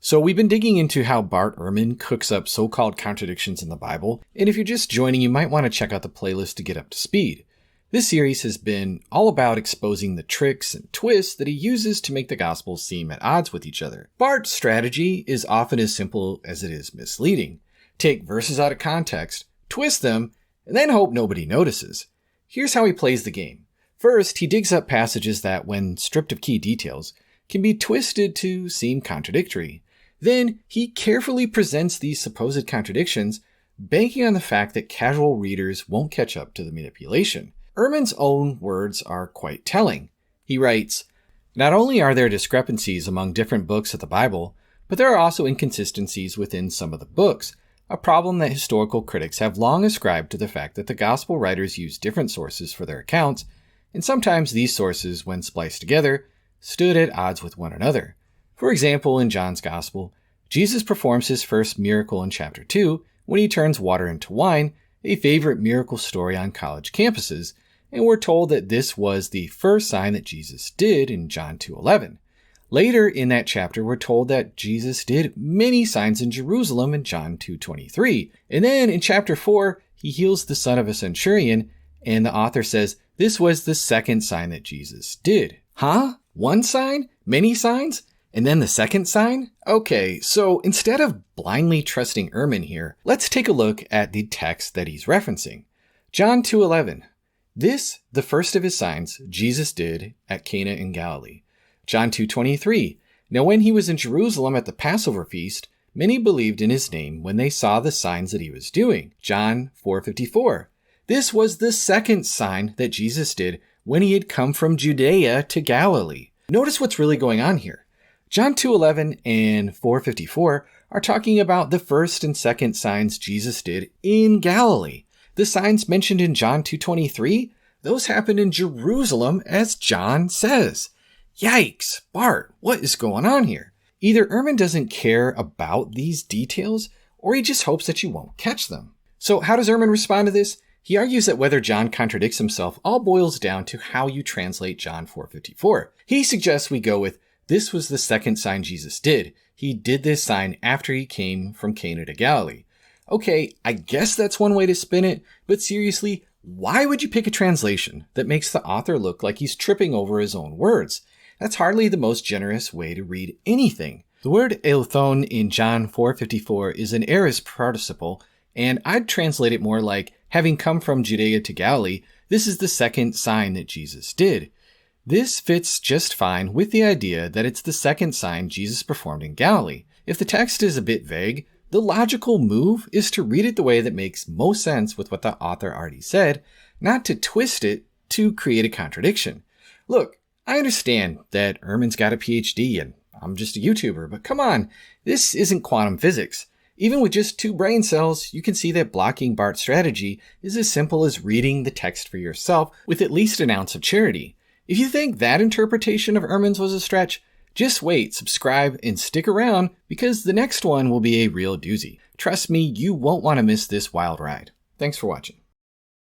So we've been digging into how Bart Ehrman cooks up so-called contradictions in the Bible, and if you're just joining, you might want to check out the playlist to get up to speed. This series has been all about exposing the tricks and twists that he uses to make the Gospels seem at odds with each other. Bart's strategy is often as simple as it is misleading. Take verses out of context, twist them, and then hope nobody notices. Here's how he plays the game. First, he digs up passages that, when stripped of key details, can be twisted to seem contradictory. Then, he carefully presents these supposed contradictions, banking on the fact that casual readers won't catch up to the manipulation. Ehrman's own words are quite telling. He writes, "Not only are there discrepancies among different books of the Bible, but there are also inconsistencies within some of the books, a problem that historical critics have long ascribed to the fact that the Gospel writers use different sources for their accounts, and sometimes these sources, when spliced together, stood at odds with one another. For example, in John's Gospel, Jesus performs his first miracle in chapter 2 when he turns water into wine, a favorite miracle story on college campuses, and we're told that this was the first sign that Jesus did in John 2:11. Later in that chapter, we're told that Jesus did many signs in Jerusalem in John 2:23. And then in chapter 4, he heals the son of a centurion, and the author says this was the second sign that Jesus did. Huh? One sign? Many signs? And then the second sign? Okay, so instead of blindly trusting Ehrman here, let's take a look at the text that he's referencing. John 2:11. This, the first of his signs, Jesus did at Cana in Galilee. John 2:23. Now when he was in Jerusalem at the Passover feast, many believed in his name when they saw the signs that he was doing. John 4:54. This was the second sign that Jesus did when he had come from Judea to Galilee. Notice what's really going on here. John 2:11 and 4:54 are talking about the first and second signs Jesus did in Galilee. The signs mentioned in John 2:23, those happened in Jerusalem, as John says. Yikes, Bart, what is going on here? Either Ehrman doesn't care about these details, or he just hopes that you won't catch them. So how does Ehrman respond to this? He argues that whether John contradicts himself all boils down to how you translate John 4:54. He suggests we go with, this was the second sign Jesus did. He did this sign after he came from Cana to Galilee. Okay, I guess that's one way to spin it, but seriously, why would you pick a translation that makes the author look like he's tripping over his own words? That's hardly the most generous way to read anything. The word elthon in John 4:54 is an aorist participle, and I'd translate it more like, having come from Judea to Galilee, this is the second sign that Jesus did. This fits just fine with the idea that it's the second sign Jesus performed in Galilee. If the text is a bit vague, the logical move is to read it the way that makes most sense with what the author already said, not to twist it to create a contradiction. Look, I understand that Ehrman's got a PhD and I'm just a YouTuber, but come on, this isn't quantum physics. Even with just 2 brain cells, you can see that blocking Bart's strategy is as simple as reading the text for yourself with at least an ounce of charity. If you think that interpretation of Ehrman's was a stretch, just wait, subscribe, and stick around because the next one will be a real doozy. Trust me, you won't want to miss this wild ride. Thanks for watching.